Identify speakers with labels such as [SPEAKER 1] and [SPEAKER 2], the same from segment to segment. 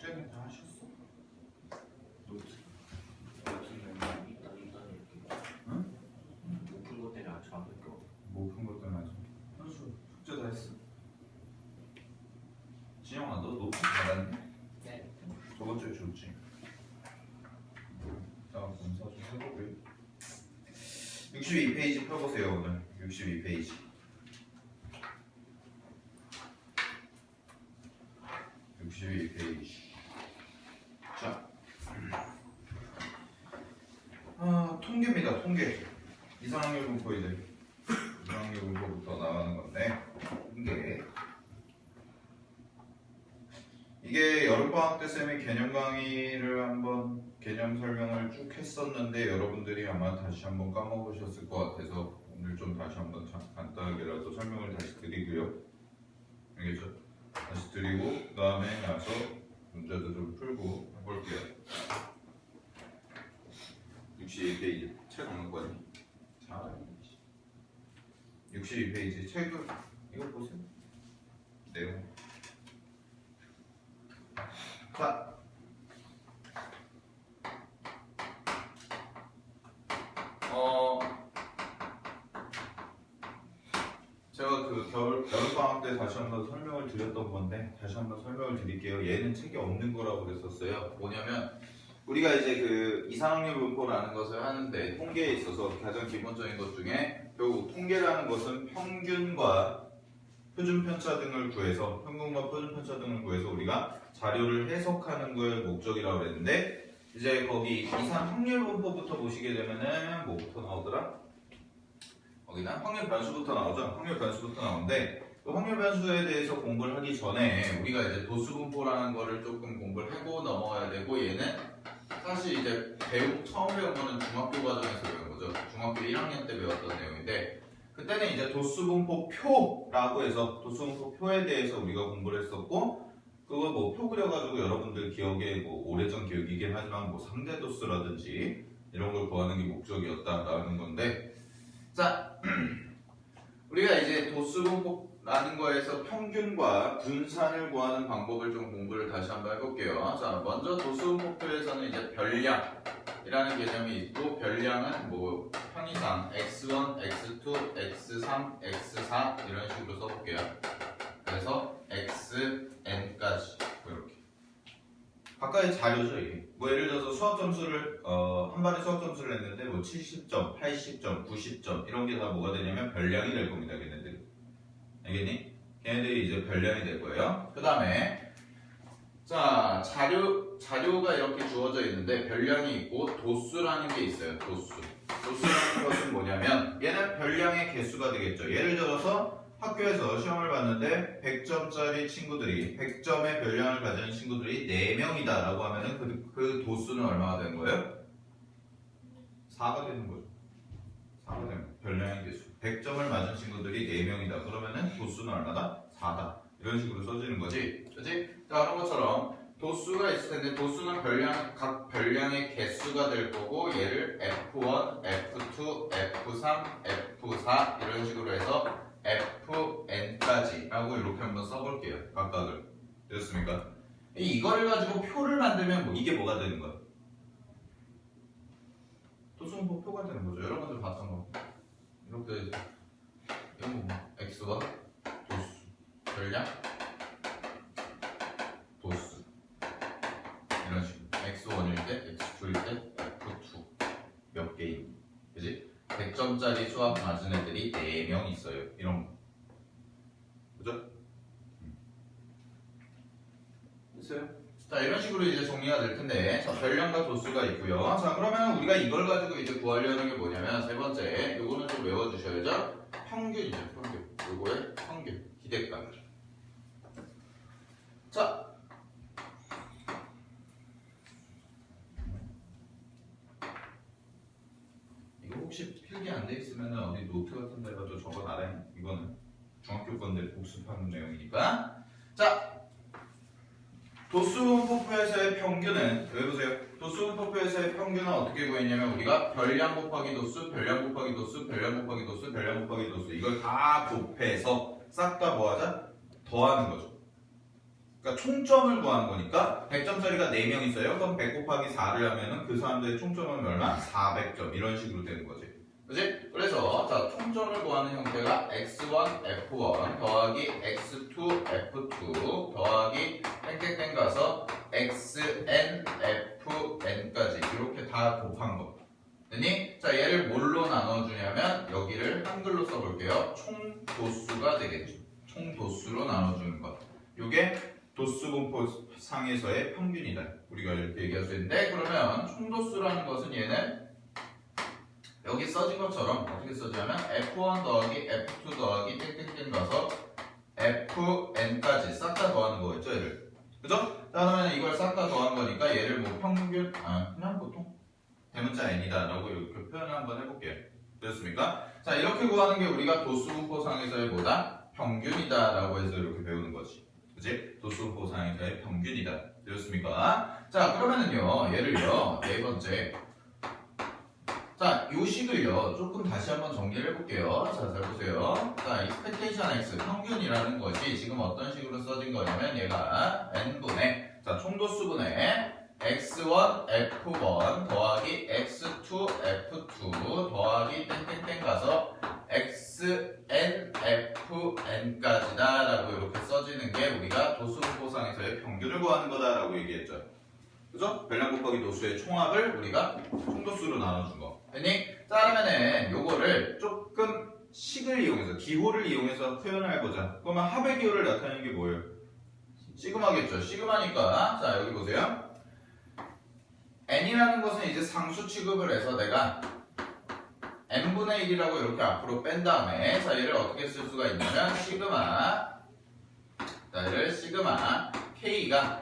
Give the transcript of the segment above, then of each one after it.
[SPEAKER 1] 숙제는 다 하셨어?
[SPEAKER 2] 노트는 이따 이렇게.
[SPEAKER 1] 응?
[SPEAKER 2] 못 푼 것 때문에 아직 안 뺏겨.
[SPEAKER 1] 못 푼 것도 맞아. 현수 숙제 다 했어. 진영아 너 노트 받았니?
[SPEAKER 2] 네.
[SPEAKER 1] 저번 주에 줬지. 자 검사 좀 해보게. 62페이지 펴보세요 오늘. 62페이지. 62페이지. 자, 통계입니다. 통계. 이상학률 분포 이제 이상학률 분포부터 나가는 건데 통계. 이게 여름방학 때 쌤이 개념 강의를 한번 개념 설명을 쭉 했었는데 여러분들이 아마 다시 한번 까먹으셨을 것 같아서 오늘 좀 다시 한번 간단하게라도 설명을 다시 드리고요. 알겠죠? 다시 드리고 그 다음에 나서 문제도 좀 풀고 해볼게요. 62페이지 책 없는 거니? 자, 62페이지 책을 이거 보세요. 내용. 자, 제가 그 여름방학 때 다시 한번 설명을 드렸던 건데 다시 한번 설명을 드릴게요. 얘는 책이 없는 거라고 그랬었어요. 뭐냐면 우리가 이제 그 이상학률 분포라는 것을 하는데 통계에 있어서 가장 기본적인 것 중에 결국 통계라는 것은 평균과 표준 편차 등을 구해서 평균과 표준 편차 등을 구해서 우리가 자료를 해석하는 걸 목적이라고 그랬는데 이제 거기 이상학률 분포부터 보시게 되면은 뭐부터 나오더라? 거기는 확률 변수부터 나오죠. 확률 변수부터 나오는데 그 확률 변수에 대해서 공부를 하기 전에 우리가 이제 도수 분포라는 거를 조금 공부를 하고 넘어가야 되고 얘는 사실 이제 처음 배운 거는 중학교 과정에서 배운 거죠. 중학교 1학년 때 배웠던 내용인데 그때는 이제 도수 분포 표라고 해서 도수 분포 표에 대해서 우리가 공부를 했었고 그거 뭐 표 그려가지고 여러분들 기억에 뭐 오래전 기억이긴 하지만 뭐 상대 도수라든지 이런 걸 구하는 게 목적이었다라는 건데 자 우리가 이제 도수 분포라는 거에서 평균과 분산을 구하는 방법을 좀 공부를 다시 한번 해볼게요. 자 먼저 도수 분포표에서는 이제 별량이라는 개념이 있고 별량은 뭐 편의상 x1, x2, x3, x4 이런 식으로 써볼게요. 그래서 xn까지 이렇게 각각의 자료죠 이게. 뭐 예를 들어서 수학 점수를 한 반에 수학 점수를 냈는데 뭐 70점, 80점, 90점 이런 게 다 뭐가 되냐면 별량이 될 겁니다. 걔네들이. 알겠니? 걔네들이 이제 별량이 될 거예요. 그 다음에 자 자료가 이렇게 주어져 있는데 별량이 있고 도수라는 게 있어요. 도수라는 것은 뭐냐면 얘는 별량의 개수가 되겠죠. 예를 들어서 학교에서 시험을 봤는데 100점짜리 친구들이 100점의 별량을 가진 친구들이 4명이다 라고 하면은 그 도수는 얼마가 되는 거예요? 4가 되는 거죠. 4가 되는 거예요. 별량의 개수 100점을 맞은 친구들이 4명이다 그러면은 도수는 얼마다? 4다 이런 식으로 써지는 거지. 그치? 자 그런 것처럼 도수가 있을 텐데 도수는 각 별량의 개수가 될 거고 얘를 F1, F2, F3, F4 이런 식으로 해서 fn까지 라고 이렇게 한번 써볼게요. 각각을. 되셨습니까? 이거를 가지고 표를 만들면 뭐 이게 뭐가 되는 거야? 도수분포 표가 되는 거죠. 여러분들 봤던 거. 이렇게 이건 뭐 x1 도수 별량 도수 이런 식으로 x1일 때 x2일 때 f2 몇 개인 그지? 100점짜리 수학 맞은 애들이 4명 있어요. 이런 거. 그죠? 됐어요? 자, 이런 식으로 이제 정리가 될 텐데, 자, 별량과 도수가 있고요. 자, 그러면 우리가 이걸 가지고 이제 구하려는 게 뭐냐면, 세 번째, 요거는 좀 외워주셔야죠. 평균이죠, 평균. 요거의 평균, 기대값. 자, 혹시 필기 안 돼 있으면 어디 노트 같은 데 가서 적어놔라. 이거는 중학교 건데 복습하는 내용이니까. 자, 도수분포표에서의 평균은 왜 보세요? 도수분포표에서의 평균은 어떻게 구했냐면 우리가 별량 곱하기 도수, 별량 곱하기 도수, 별량 곱하기 도수, 별량 곱하기 도수 이걸 다 곱해서 싹 다 뭐하자? 더하는 거죠. 그러니까 총점을 구하는 거니까 100점짜리가 4명 있어요. 그럼 100 곱하기 4를 하면은 그 사람들의 총점은 얼마? 400점 이런 식으로 되는 거지. 그지? 그래서 자 총점을 구하는 형태가 x1 f1 더하기 x2 f2 더하기 땡땡땡 가서 xn fn까지 이렇게 다 곱한 거. 됐니? 자 얘를 뭘로 나눠주냐면 여기를 한글로 써볼게요. 총도수가 되겠죠. 총도수로 나눠주는 것. 요게 도수분포 상에서의 평균이다. 우리가 이렇게 얘기할 수 있는데 그러면 총도수라는 것은 얘는 여기 써진 것처럼 어떻게 써지냐면 F1 더하기 F2 더하기 땡땡땡 가서 FN까지 싹 다 더하는 거겠죠 얘를. 그죠? 그러면 이걸 싹 다 더한 거니까 얘를 뭐 평균 그냥 보통 대문자 n이다 라고 이렇게 표현을 한번 해볼게요. 되셨습니까? 자 이렇게 구하는 게 우리가 도수분포상에서의 뭐다? 평균이다 라고 해서 이렇게 배우는 거지. 그치? 도수분포상에서의 평균이다. 되셨습니까? 자 그러면은요 얘를요 네 번째 자 요 식을요 조금 다시 한번 정리를 해볼게요. 자 잘 보세요. 자 expectation x 평균이라는 것이 지금 어떤 식으로 써진 거냐면 얘가 n분의 자 총도수분의 x1 f1 더하기 x2 f2 더하기 땡땡땡 가서 xn fn까지다 라고 이렇게 써지는 게 우리가 도수분포상에서의 평균을 구하는 거다 라고 얘기했죠. 그죠? 별량 곱하기 도수의 총합을 우리가 총도수로 나눠준 거. 됐니? 자 그러면은 요거를 조금 식을 이용해서 기호를 이용해서 표현을 해보자. 그러면 합의 기호를 나타내는 게 뭐예요? 시그마겠죠. 시그마니까 자 여기 보세요. n이라는 것은 이제 상수 취급을 해서 내가 n분의 1이라고 이렇게 앞으로 뺀 다음에 자 얘를 어떻게 쓸 수가 있냐면 시그마 자 얘를 시그마 k가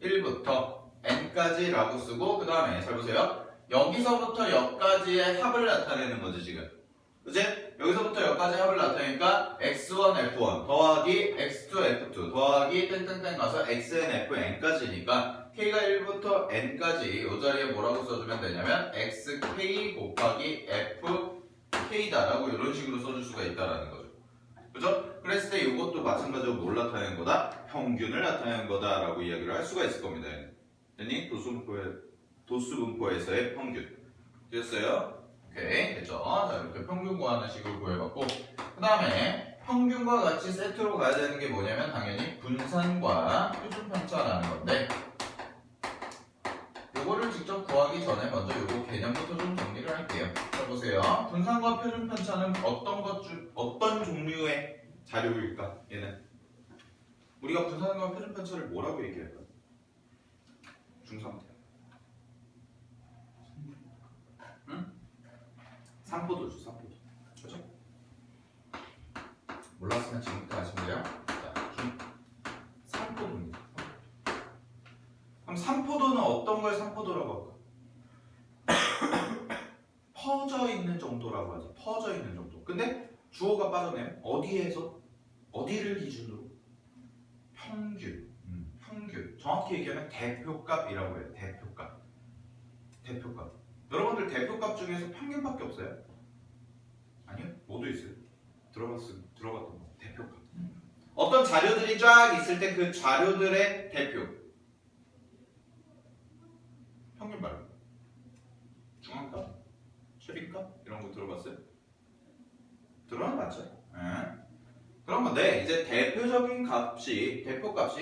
[SPEAKER 1] 1부터 n까지 라고 쓰고 그 다음에 잘 보세요. 여기서부터 여기까지의 합을 나타내는 거지 지금. 그치? 여기서부터 여기까지 합을 나타내니까 x1 f1 더하기 x2 f2 더하기 땡땡땡 가서 xn fn까지니까 k가 1부터 n까지 이 자리에 뭐라고 써주면 되냐면 xk 곱하기 fk다 라고 이런 식으로 써줄 수가 있다라는 거죠. 그죠? 그랬을 때 이것도 마찬가지로 뭘 나타내는 거다? 평균을 나타내는 거다 라고 이야기를 할 수가 있을 겁니다. 됐니? 도수분포에서의 평균 됐어요? 오케이 됐죠? 자 이렇게 평균 구하는 식으로 구해봤고 그 다음에 평균과 같이 세트로 가야 되는 게 뭐냐면 당연히 분산과 표준편차라는 건데 요거를 직접 구하기 전에 먼저 요거 개념부터 좀 정리를 할게요. 자 보세요. 분산과 표준편차는 어떤 종류의 자료일까? 얘는 우리가 분산과 표준편차를 뭐라고 얘기할까? 중상태 응? 삼포도죠 삼포도. 그죠? 몰랐으면 지금부터 아시면 돼요. 자, 삼포도입니다. 그럼 삼포도는 어떤 걸 삼포도라고 할까? 퍼져 있는 정도라고 하죠. 퍼져 있는 정도. 근데 주어가 빠졌네요. 어디에서? 어디를 기준으로? 평균. 평균. 정확히 얘기하면 대표값이라고 해요. 대표값. 대표값. 여러분들 대표값 중에서 평균밖에 없어요? 아니요? 뭐도 있어요. 들어갔던 거. 대표값. 어떤 자료들이 쫙 있을 때 그 자료들의 대표. 평균 말고. 중앙값? 최빈값? 이런 거 들어봤어요? 들어는 봤죠? 네. 그런 건데 이제 대표값이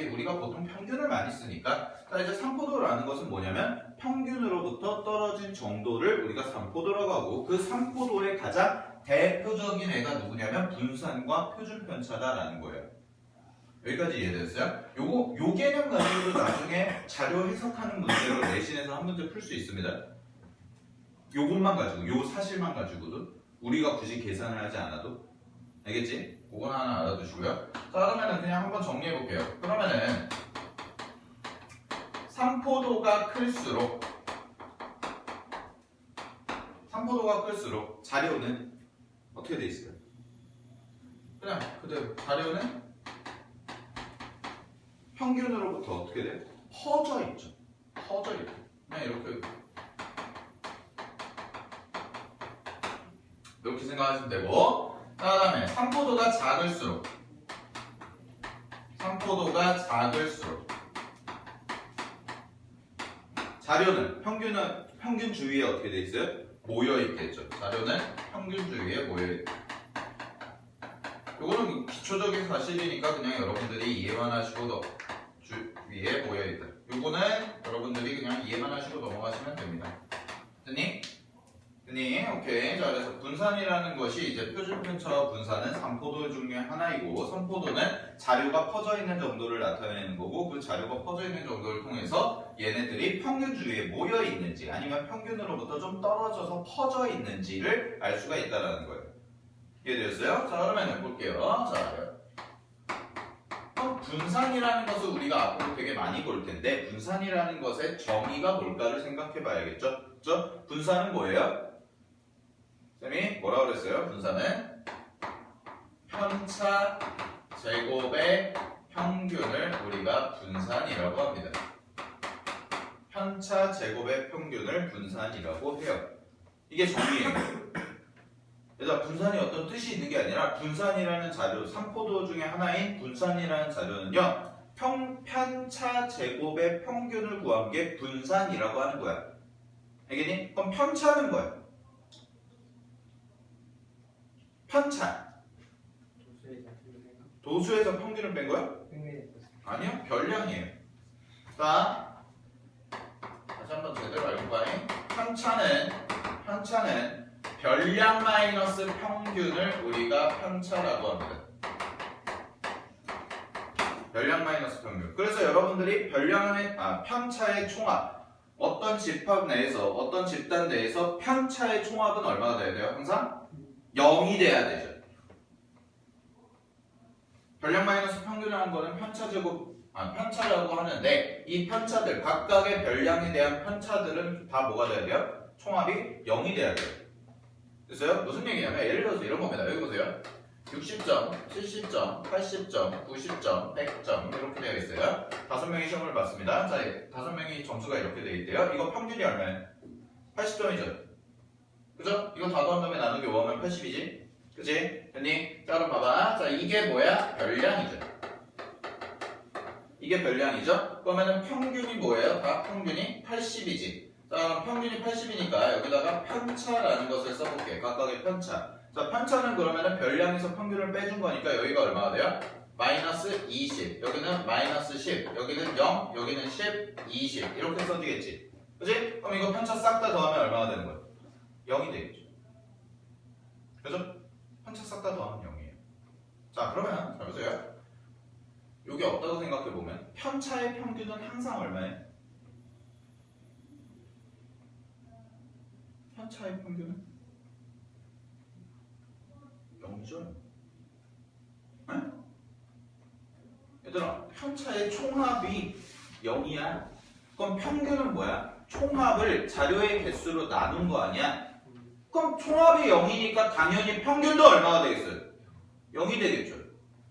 [SPEAKER 1] 우리가 보통 평균을 많이 쓰니까 자 이제 삼포도라는 것은 뭐냐면 평균으로부터 떨어진 정도를 우리가 삼포도라고 하고 그 삼포도의 가장 대표적인 애가 누구냐면 분산과 표준편차다라는 거예요. 여기까지 이해됐어요? 요 개념 가지고도 나중에 자료 해석하는 문제로 내신에서 한 문제 풀 수 있습니다. 요것만 가지고 요 사실만 가지고도 우리가 굳이 계산을 하지 않아도 알겠지? 그건 하나 알아두시고요. 자 그러면은 그냥 한번 정리해 볼게요. 그러면은 삼포도가 클수록 자료는 어떻게 돼 있을까요? 그냥 그대로 자료는 평균으로부터 어떻게 돼? 퍼져 있죠. 퍼져 있고 그냥 이렇게 생각하시면 되고 그 다음에 삼포도가 작을수록 산포도가 작을수록 자료는 평균 주위에 어떻게 돼 있어요? 모여 있겠죠. 자료는 평균 주위에 모여 있다. 요거는 기초적인 사실이니까 그냥 여러분들이 이해만 하시고 주위에 모여 있다. 요거는 여러분들이 그냥 이해만 하시고 넘어가시면 됩니다. 됐니? 됐니? 오케이. 자, 그래서 분산이라는 것이 이제 표준 편차와 분산은 산포도 중에 하나이고, 산포도는 자료가 퍼져 있는 정도를 나타내는 거고, 그 자료가 퍼져 있는 정도를 통해서 얘네들이 평균 주위에 모여 있는지 아니면 평균으로부터 좀 떨어져서 퍼져 있는지를 알 수가 있다는 거예요. 이해되셨어요? 자, 그러면 볼게요. 자, 분산이라는 것을 우리가 앞으로 되게 많이 볼 텐데, 분산이라는 것의 정의가 뭘까를 생각해 봐야겠죠? 그렇죠? 분산은 뭐예요? 쌤이 뭐라고 그랬어요? 분산은 편차 제곱의 평균을 우리가 분산이라고 합니다. 편차 제곱의 평균을 분산이라고 해요. 이게 정의예요. 그래서 분산이 어떤 뜻이 있는 게 아니라 분산이라는 자료, 산포도 중에 하나인 분산이라는 자료는요, 편차 제곱의 평균을 구한 게 분산이라고 하는 거야. 알겠니? 그럼 편차는 뭐야? 편차. 도수에서 평균을 뺀 거야? 아니요, 별량이에요. 자, 다시 한번 제대로 알고 봐요. 편차는 별량 마이너스 평균을 우리가 편차라고 합니다. 별량 마이너스 평균. 그래서 여러분들이 편차의 총합, 어떤 집합 내에서, 어떤 집단 내에서 편차의 총합은 얼마가 돼야 돼요? 항상 0이 돼야 되죠. 별량 마이너스 평균이라는 거는 편차라고 하는데, 이 편차들, 각각의 별량에 대한 편차들은 다 뭐가 돼야 돼요? 총합이 0이 돼야 돼요. 됐어요? 무슨 얘기냐면, 예를 들어서 이런 겁니다. 여기 보세요. 60점, 70점, 80점, 90점, 100점 이렇게 되어 있어요. 5명이 시험을 봤습니다. 자, 5명이 점수가 이렇게 되어 있대요. 이거 평균이 얼마예요? 80점이죠. 그죠? 이거 다 더한 다음에 나누기 5하면 80이지? 그치? 됐니? 자, 그럼 봐봐. 자, 이게 뭐야? 별량이죠. 이게 별량이죠? 그러면은 평균이 뭐예요? 다 평균이 80이지. 자, 그럼 평균이 80이니까 여기다가 편차라는 것을 써볼게. 각각의 편차. 자, 편차는 그러면은 별량에서 평균을 빼준 거니까 여기가 얼마가 돼요? 마이너스 20. 여기는 마이너스 10. 여기는 0. 여기는 10, 20. 이렇게 써지겠지. 그치? 그럼 이거 편차 싹 다 더하면 얼마가 되는 거예요? 0이 되겠죠. 그죠? 편차 싹 다 더하면 0이에요. 자, 그러면 잘 보세요. 여기 없다고 생각해보면 편차의 평균은 항상 얼마예요? 편차의 평균은 0이죠. 응? 얘들아, 편차의 총합이 0이야. 그럼 평균은 뭐야? 총합을 자료의 개수로 나눈 거 아니야? 그럼 총합이 0이니까 당연히 평균도 얼마가 되겠어요? 0이 되겠죠.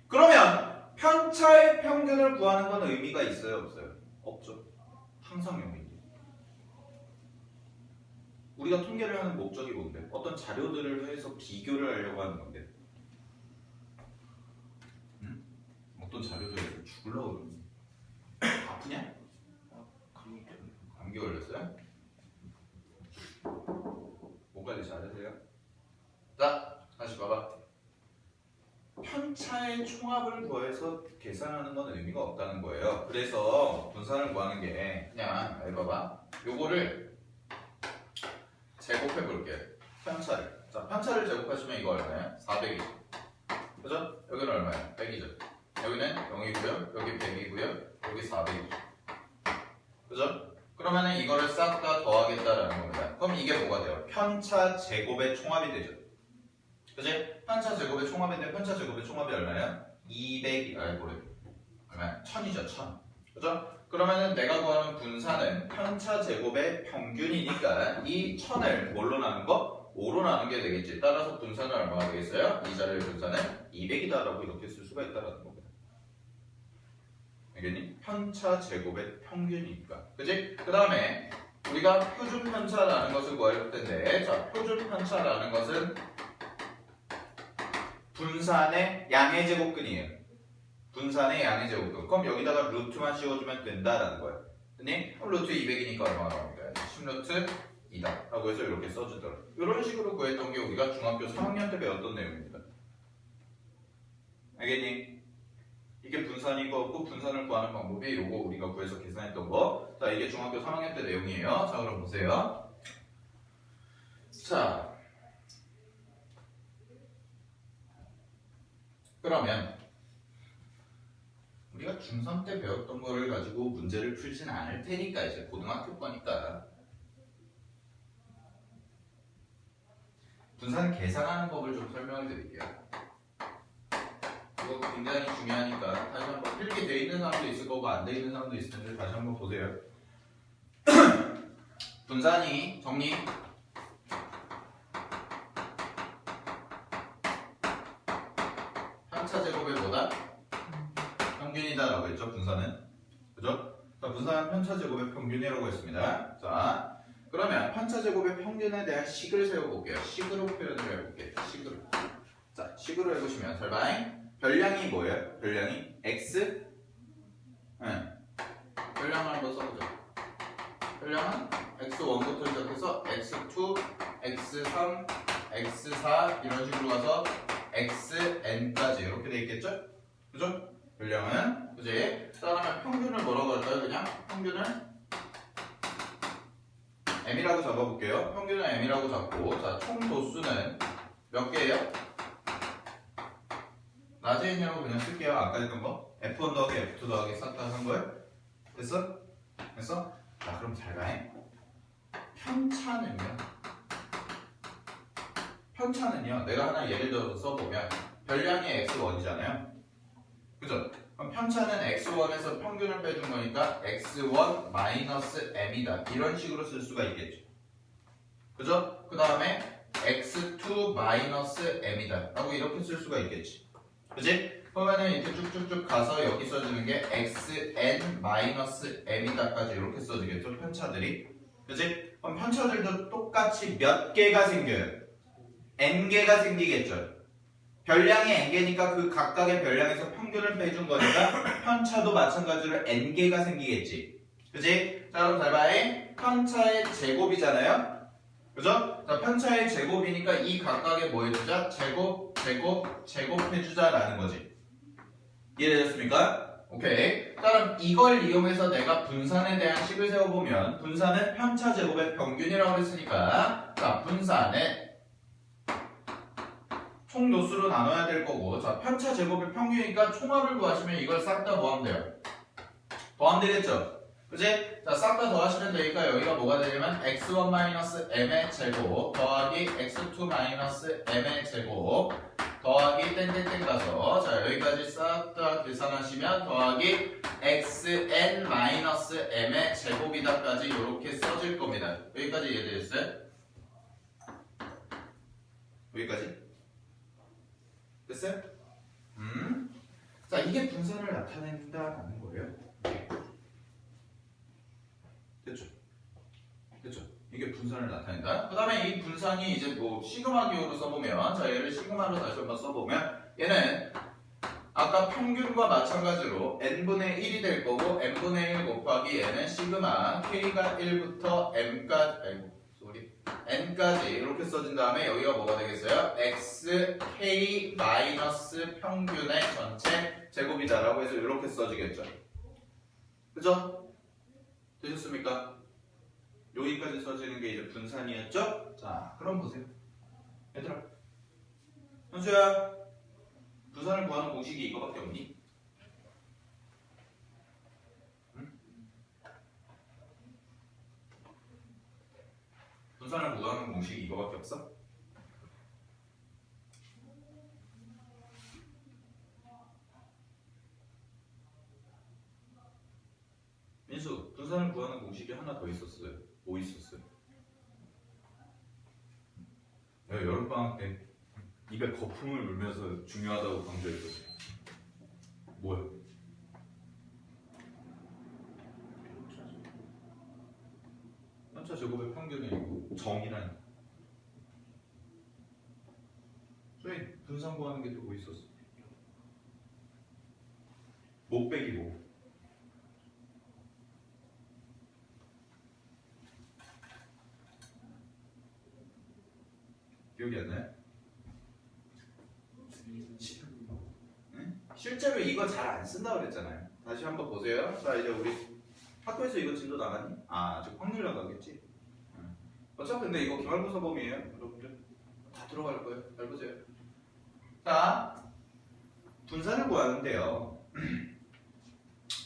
[SPEAKER 1] 그러면 편차의 평균을 구하는 건 의미가 있어요? 없어요? 없죠. 항상 0인데. 우리가 통계를 하는 목적이 뭔데? 어떤 자료들을 해서 비교를 하려고 하는 건데. 응? 어떤 자료들을 죽으려고 그러는데. 아프냐? 감기 걸렸어요? 목 관리 잘하세요? 자, 다시 봐봐. 편차의 총합을 구해서 계산하는 건 의미가 없다는 거예요. 그래서 분산을 구하는 게 그냥 봐봐. 요거를 제곱해 볼게요. 편차를. 자, 편차를 제곱하시면 이거 얼마예요? 400이죠. 그죠? 여기는 얼마예요? 100이죠. 여기는 0이고요. 여기 100이고요. 여기 400이죠. 그죠? 그러면은 이거를 싹 다 더하겠다라는 겁니다. 그럼 이게 뭐가 돼요? 편차 제곱의 총합이 되죠. 그치? 편차 제곱의 총합인데 편차 제곱의 총합이 얼마예요? 200이 얼마야? 1000이죠. 1000. 그죠? 그러면은 내가 구하는 분산은 편차 제곱의 평균이니까 이 1000을 뭘로 나눈 거? 5로 나눈 게 되겠지. 따라서 분산은 얼마가 되겠어요? 이 자리의 분산은 200이다라고 이렇게 쓸 수가 있다라는 겁니다. 알겠니? 편차 제곱의 평균이니까. 그치? 그 다음에 우리가 표준 편차라는 것을 구할 텐데, 자, 표준 편차라는 것은 분산의 양의 제곱근이에요. 분산의 양의 제곱근. 그럼 여기다가 루트만 씌워주면 된다라는 거예요. 근데 루트 200이니까 얼마나 나옵니까? 10루트 2다 라고 해서 이렇게 써주더라고요. 이런 식으로 구했던 게 우리가 중학교 3학년 때 배웠던 내용입니다. 알겠니? 이게 분산이고 분산을 구하는 방법이 요거 우리가 구해서 계산했던 거. 자, 이게 중학교 3학년 때 내용이에요. 자, 그럼 보세요. 자, 그러면 우리가 중3 때 배웠던 거를 가지고 문제를 풀진 않을 테니까 이제 고등학교 거니까 분산 계산하는 법을 좀 설명을 드릴게요. 이거 굉장히 중요하니까 다시 한번 이렇게 돼 있는 사람도 있을 거고 안 돼 있는 사람도 있을 텐데 다시 한번 보세요. 분산이 정리. 편차 제곱의 뭐다? 평균이다라고 했죠. 분산은. 그죠? 자, 분산은 편차 제곱의 평균이라고 했습니다. 자, 그러면 편차 제곱의 평균에 대한 식을 세워볼게요. 식으로 표현을 해볼게요. 식으로. 자, 식으로 해보시면 설바잉 별량이 뭐예요? 별량이 x? 네. 별량을 한번 써보죠. 별량은 x1부터 시작해서 x2, x3, x4 이런 식으로 가서 xn까지 이렇게 돼 있겠죠? 그죠? 별량은 그지? 그다음에 평균을 뭐라고 할까요? 그냥 평균을 m이라고 잡아볼게요. 평균을 m이라고 잡고 자, 총 도수는 몇 개예요? 낮에 있냐고 그냥 쓸게요. 아까 했던 거 F1 더하기 F2 더하기 싹 다 한 거예요? 됐어? 됐어? 자, 그럼 잘 가해. 편차는요 내가 하나 예를 들어서 써보면 별량이 x1이잖아요. 그죠? 그럼 편차는 x1에서 평균을 빼준 거니까 x1 마이너스 m이다 이런 식으로 쓸 수가 있겠죠. 그죠? 그 다음에 x2 마이너스 m이다 라고 이렇게 쓸 수가 있겠지. 그지? 그러면은 이렇게 쭉쭉쭉 가서 여기 써주는 게 xn 마이너스 m이다까지 이렇게 써주겠죠. 편차들이. 그지? 그럼 편차들도 똑같이 몇 개가 생겨요? n개가 생기겠죠. 별량이 n개니까 그 각각의 별량에서 평균을 빼준 거니까 편차도 마찬가지로 n개가 생기겠지. 그지? 자, 그럼 잘 봐요. 편차의 제곱이잖아요. 그죠? 자, 편차의 제곱이니까 이 각각의 뭐 해주자? 제곱해주자라는 거지. 이해되셨습니까? 오케이. 자, 그럼 이걸 이용해서 내가 분산에 대한 식을 세워보면 분산은 편차 제곱의 평균이라고 했으니까 자, 분산은 총 도수로 나눠야 될 거고 자, 편차 제곱의 평균이니까 총합을 구하시면 이걸 싹 다 더하면 돼요. 더하면 되겠죠? 그치? 자, 싹 다 더하시면 되니까 여기가 뭐가 되냐면 x1-m의 제곱 더하기 x2-m의 제곱 더하기 땡땡땡 가서 자, 여기까지 싹 다 계산하시면 더하기 xn-m의 제곱이다까지 이렇게 써질 겁니다. 여기까지 이해되셨어요? 여기까지? 됐어요? 자, 이게 분산을 나타낸다라는 거예요. 됐죠? 됐죠? 이게 분산을 나타낸다. 그 다음에 이 분산이 이제 뭐 시그마 기호로 써보면 자, 얘를 시그마로 다시 한번 써보면 얘는 아까 평균과 마찬가지로 n분의 1이 될 거고 n분의 1 곱하기 얘는 시그마 k가 1부터 n까지 이렇게 써진 다음에 여기가 뭐가 되겠어요? xk 마이너스 평균의 전체 제곱이다라고 해서 이렇게 써지겠죠. 그죠? 되셨습니까? 여기까지 써지는 게 이제 분산이었죠? 자, 그럼 보세요. 얘들아, 현수야, 분산을 구하는 공식이 이거밖에 없니? 분산을 구하는 공식이 이거밖에 없어? 민수, 분산을 구하는 공식이 하나 더 있었어요. 뭐 있었어요? 내가 여름방학 때 입에 거품을 물면서 중요하다고 강조했거든요. 뭐요? 편차 제곱의 평균이고 정이라니. 저희 분산 구하는 게 또 뭐 있었어? 5 빼기 뭐? 기억이 안 나요? 실제로 이거 잘 안 쓴다고 그랬잖아요. 다시 한번 보세요. 자, 이제 우리 학교에서 이거 진도 나갔니? 아, 아직 확률 나가겠지? 어차피 근데 이거 기말고사 범위예요. 여러분들 다 들어갈 거예요. 잘 보세요. 자, 분산을 구하는데요.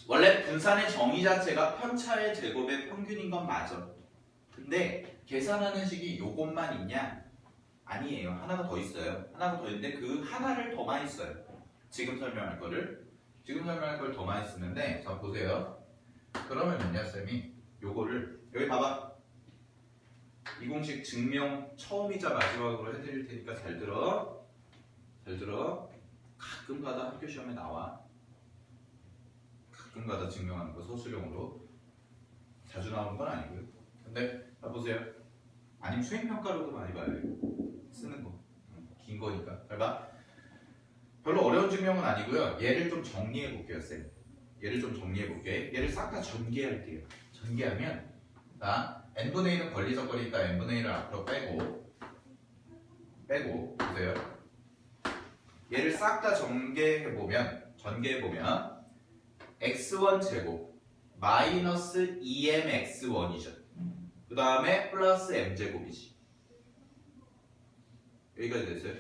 [SPEAKER 1] 원래 분산의 정의 자체가 편차의 제곱의 평균인 건 맞아. 근데 계산하는 식이 요것만 있냐? 아니에요. 하나가 더 있어요. 하나가 더 있는데 그 하나를 더 많이 써요. 지금 설명할 걸 더 많이 쓰는데, 자 보세요. 그러면요 쌤이 요거를 여기 봐봐. 이 공식 증명 처음이자 마지막으로 해드릴 테니까 잘 들어. 가끔가다 학교 시험에 나와. 가끔가다 증명하는 거 서술형으로. 자주 나오는 건 아니고요. 근데 자 보세요. 아니면 수행평가로도 많이 봐요. 쓰는 거. 긴 거니까. 잘 봐. 별로 어려운 증명은 아니고요. 얘를 좀 정리해 볼게요, 쌤. 얘를 좀 정리해 볼게. 얘를 싹 다 전개할게요. 전개하면, 자, n분의 1은 권리적 거니까 n분의 1을 앞으로 빼고, 보세요. 얘를 싹 다 전개해 보면, x1 제곱 마이너스 2mx1이죠. 그 다음에 플러스 m제곱이지. 여기까지 됐어요.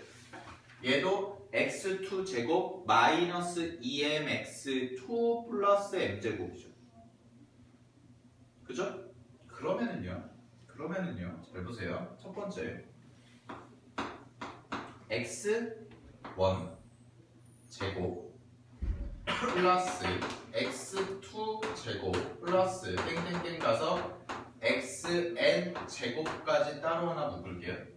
[SPEAKER 1] 얘도 x2 제곱 마이너스 2mx2 플러스 m제곱이죠. 그죠? 그러면은요 잘 보세요. 첫 번째 x1 제곱 플러스 x2 제곱 플러스 땡땡땡 가서 xn 제곱까지 따로 하나 묶을게요.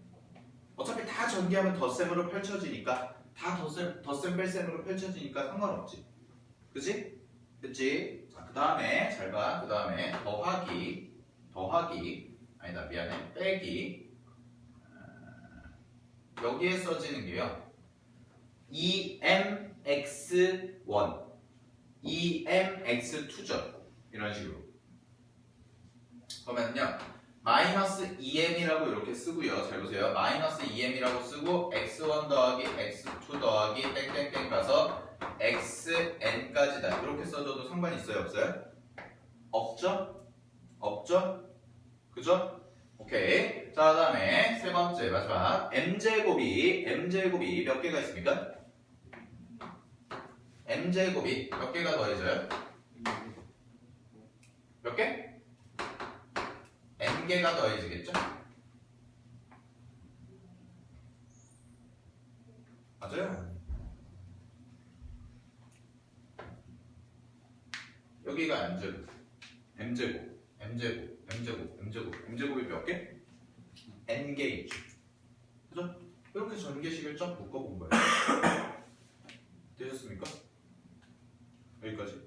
[SPEAKER 1] 어차피 다 전개하면 덧셈으로 펼쳐지니까, 다 덧셈 뺄셈으로 펼쳐지니까 상관없지. 그치? 자, 그 다음에 잘 봐. 그 다음에 더하기 아니다 미안해 빼기 여기에 써지는 게요 2mx1 2mx2죠. 이런 식으로. 그러면요 마이너스 2m이라고 이렇게 쓰고요. 잘 보세요. 마이너스 2m이라고 쓰고 x1 더하기 x2 더하기 땡땡땡 가서 xn까지다. 이렇게 써줘도 상관이 있어요? 없어요? 없죠? 그죠? 오케이. 자, 그 다음에 세 번째 마지막 m제곱이 몇 개가 있습니까? m제곱이 몇 개가 더해져요? 몇 개? n개가 더해지겠죠? 맞아요. 여기가 m제곱이 몇 개? n개 있죠. 그죠? 이렇게 전개식을 쫙 묶어본 거예요. 되셨습니까? 여기까지.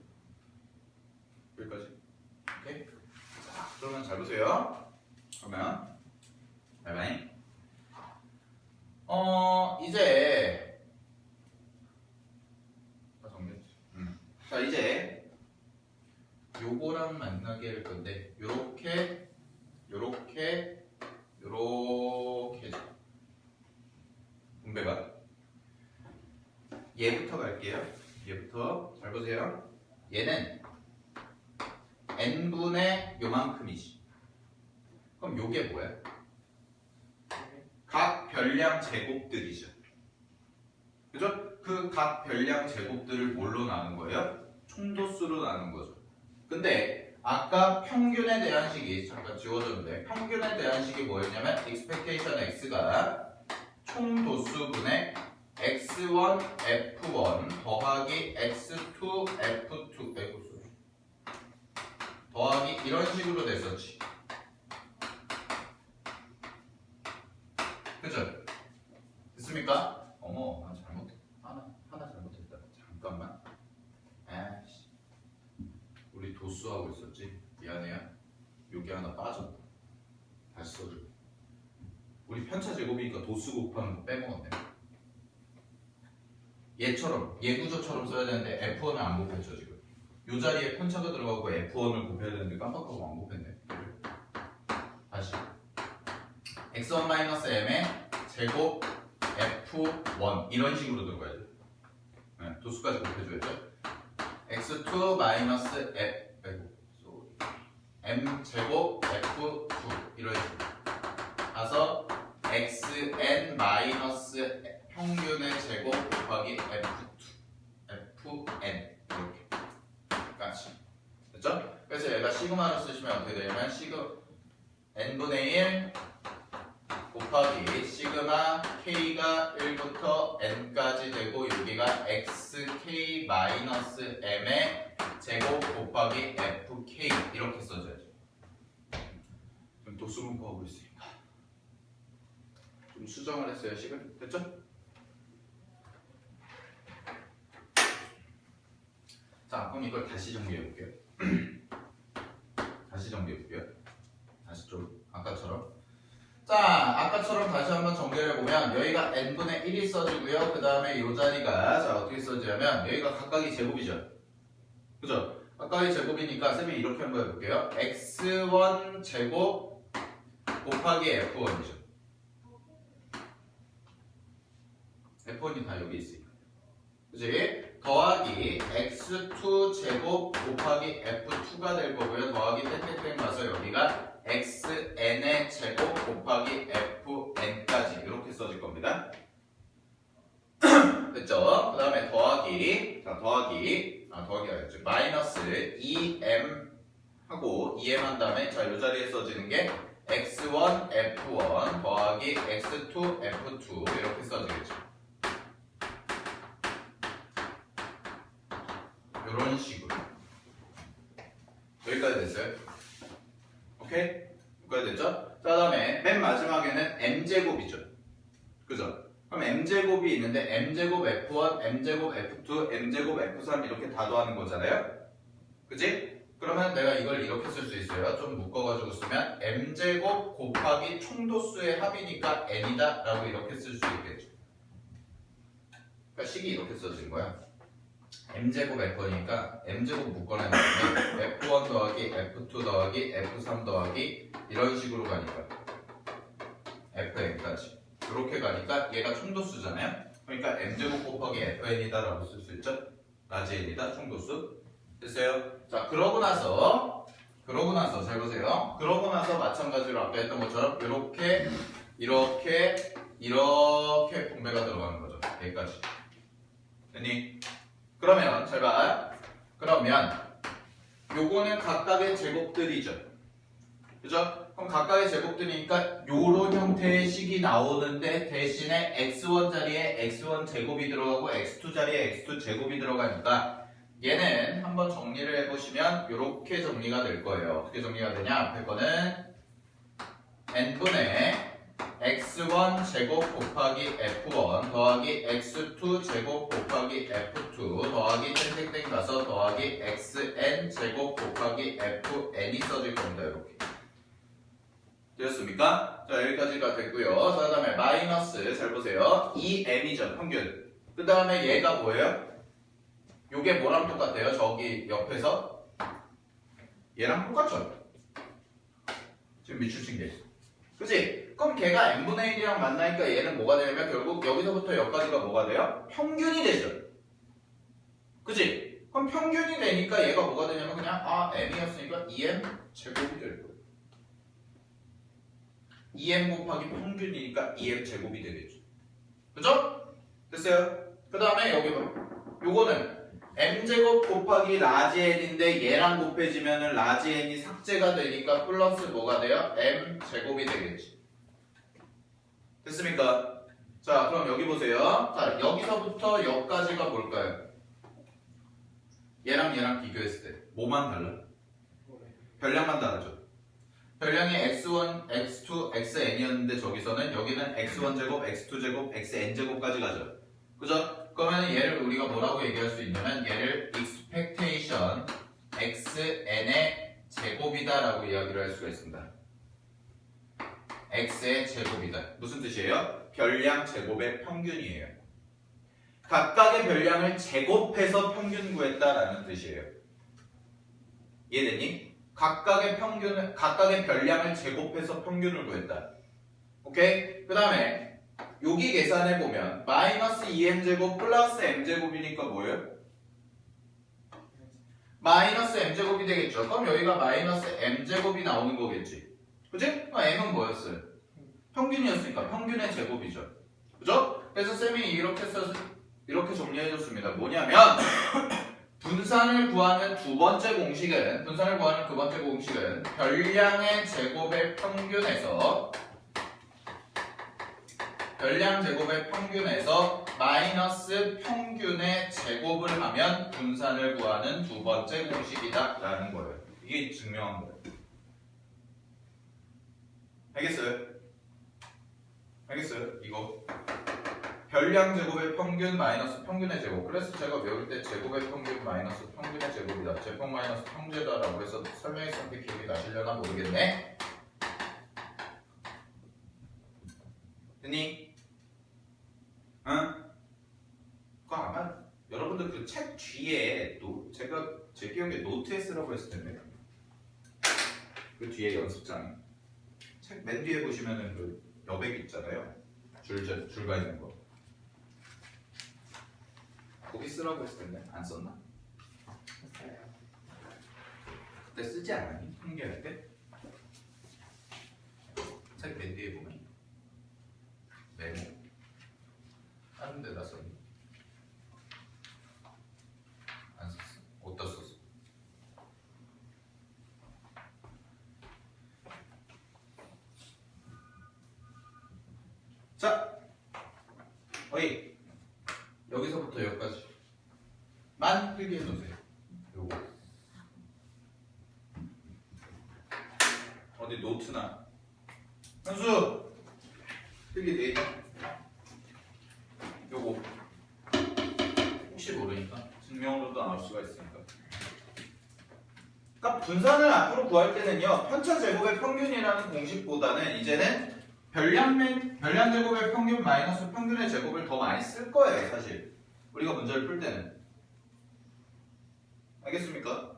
[SPEAKER 1] 오케이? 자, 그러면 잘 보세요. 바이바이. 이제 자, 이제 요거랑 만나게 할 건데 요렇게 분배가 얘부터 갈게요. 얘부터 잘 보세요. 얘는 n분의 요만큼이지. 그럼 요게 뭐야? 각 별량 제곱들이죠. 그죠? 그 각 별량 제곱들을 뭘로 나눈 거예요? 총도수로 나눈 거죠. 근데 아까 평균에 대한 식이 잠깐 지워졌는데 평균에 대한 식이 뭐였냐면 expectation x가 총도수분의 x1 f1 더하기 x2 f2 더하기 이런 식으로 됐었지. 그죠? 됐습니까? 어머, 하나 잘못했다. 잠깐만. 아이씨. 우리 도수하고 있었지. 미안해요. 여기 하나 빠졌다. 다시 써줘. 우리 편차 제곱이니까 도수 곱하는 거 빼먹었네. 얘 구조처럼 써야 되는데 F1은 안 곱했죠 지금. 요 자리에 편차가 들어가고 F1을 곱해야 되는데 깜빡하고 안 곱했네. 다시 x1-m의 제곱 F1 이런 식으로 들어가야죠. 네, 도수까지 곱해줘야죠. x2 마이너스 m 제곱 F2 이런 식으로 가서 xn 마이너스 평균의 제곱 곱하기 fn 이렇게까지 됐죠? 그래서 얘가 시그마를 쓰시면 어떻게 되냐면 n분의 1 곱하기 시그마 k가 1부터 n까지 되고 여기가 xk 마이너스 m의 제곱 곱하기 fk 이렇게 써줘야죠. 지금 도수 분포하고 있으니까 좀 수정을 했어요. 식을 됐죠? 자, 그럼 이걸 다시 정리해 볼게요. 다시 정리해 볼게요. 다시 좀 아까처럼. 자, 아까처럼 다시 한번 정리를 해보면 여기가 n분의 1이 써지고요. 그 다음에 이 자리가 자 어떻게 써지냐면 여기가 각각이 제곱이죠. 그죠? 각각이 제곱이니까 쌤이 이렇게 한번 해볼게요. x1 제곱 곱하기 f1이죠. f1이 다 여기 있으니까. 그지? 더하기 x2 제곱 곱하기 f2가 될 거고요. 더하기 땡땡땡 가서 여기가 xn의 제곱 곱하기 fn까지 이렇게 써질 겁니다. 됐죠? 그 다음에 더하기 더하기가 아니죠. 마이너스 2m 하고 2m 한 다음에 자 이 자리에 써지는 게 x1 f1 더하기 x2 f2 이렇게 써지겠죠. 이런 식으로 여기까지 됐어요? 오케이? 여기까지 됐죠? 자, 다음에 맨 마지막에는 m제곱이죠. 그죠? 그럼 m제곱이 있는데 m제곱 f1, m제곱 f2, m제곱 f3 이렇게 다 더하는 거잖아요? 그지? 그러면 내가 이걸 이렇게 쓸 수 있어요. 좀 묶어가지고 쓰면 m제곱 곱하기 총도수의 합이니까 n이다 라고 이렇게 쓸 수 있겠죠. 그러니까 식이 이렇게 써지는 거야. m제곱 f1이니까 m제곱 묶어내는 거면 f1 더하기 f2 더하기 f3 더하기 이런 식으로 가니까 fn까지 이렇게 가니까 얘가 총도수잖아요. 그러니까 m제곱 곱하기 fn이다 라고 쓸 수 있죠. 라지 n이다 총도수 됐어요. 자 그러고 나서 잘 보세요. 그러고 나서 마찬가지로 아까 했던 것처럼 이렇게 분배가 들어가는 거죠. 여기까지 됐니? 그러면 잘 봐. 그러면 요거는 각각의 제곱들이죠. 그죠? 그럼 각각의 제곱들이니까 요런 형태의 식이 나오는데 대신에 x1 자리에 x1 제곱이 들어가고 x2 자리에 x2 제곱이 들어가니까 얘는 한번 정리를 해보시면 요렇게 정리가 될 거예요. 어떻게 정리가 되냐? 앞에 거는 n분의 x1 제곱 곱하기 f1 더하기 x2 제곱 곱하기 f2 더하기 땡땡땡 가서 더하기 xn 제곱 곱하기 fn이 써질 겁니다. 이렇게 되었습니까? 자 여기까지가 됐고요. 자, 그 다음에 마이너스 잘 보세요. 2m이죠 평균. 그 다음에 얘가 뭐예요? 요게 뭐랑 똑같아요? 저기 옆에서 얘랑 똑같죠? 지금 밑줄친 게 그치? 그럼 걔가 n분의 1이랑 만나니까 얘는 뭐가 되냐면 결국 여기서부터 여기까지가 뭐가 돼요? 평균이 되죠. 그치? 그럼 평균이 되니까 얘가 뭐가 되냐면 그냥 m이었으니까 2m 제곱이 될 거예요. 2m 곱하기 평균이니까 2m 제곱이 되겠죠. 그죠? 됐어요? 그 다음에 여기 봐. 요거는 m제곱 곱하기 라지 n인데 얘랑 곱해지면은 라지 n이 삭제가 되니까 플러스 뭐가 돼요? m제곱이 되겠지. 됐습니까? 자 그럼 여기 보세요. 자 여기서부터 여기까지가 뭘까요? 얘랑 비교했을 때 뭐만 달라? 별량만 다르죠. 별량이 x1, x2, xn이었는데 저기서는 여기는 x1제곱, x2제곱, xn제곱까지 가죠. 그죠? 그러면 얘를 우리가 뭐라고 얘기할 수 있냐면 얘를 expectation xn의 제곱이다 라고 이야기를 할 수가 있습니다. x의 제곱이다. 무슨 뜻이에요? 별량 제곱의 평균이에요. 각각의 별량을 제곱해서 평균 구했다라는 뜻이에요. 이해됐니? 각각의 별량을 제곱해서 평균을 구했다. 오케이? 그 다음에 여기 계산해 보면 마이너스 2m제곱 플러스 m제곱이니까 뭐예요? 마이너스 m제곱이 되겠죠. 그럼 여기가 마이너스 m제곱이 나오는 거겠지. 그치? m은 뭐였어요? 평균이었으니까 평균의 제곱이죠. 그죠? 그래서 쌤이 이렇게 정리해줬습니다. 뭐냐면 분산을 구하는 두 번째 공식은 별량의 제곱의 평균에서 마이너스 평균의 제곱을 하면 분산을 구하는 두 번째 공식이다 라는 거예요. 이게 증명한 거예요. 알겠어요? 이거 별량 제곱의 평균 마이너스 평균의 제곱. 그래서 제가 외울 때 제곱의 평균 마이너스 평균의 제곱이다. 제평 마이너스 평제다라고 해서 설명했었는데 기억이 나시려나 모르겠네. 됐니? 응? 그거 아마 여러분들 그 책 뒤에 제 기억에 노트에 쓰라고 했을 텐데. 그 뒤에 연습장에 책 맨 뒤에 보시면은 그 여백 있잖아요. 줄가 있는 거. 거기 쓰라고 했을 텐데 안 썼나? 그때 쓰지 않았니? 통계할 때? 책 맨 뒤에 보면 메모 다른 데다 썼니? 안 썼어. 어디다 썼어? 자, 어이 여기서부터 여기까지 만 필기해 놓으세요. 요거 어디 노트나 현수 필기 돼 있나? 요거 혹시 모르니까 증명으로도 나올 수가 있으니까. 그러니까 분산을 앞으로 구할 때는요, 편차 제곱의 평균이라는 공식보다는 이제는 별량 제곱의 평균 마이너스 평균의 제곱을 더 많이 쓸 거예요, 사실. 우리가 문제를 풀 때는. 알겠습니까?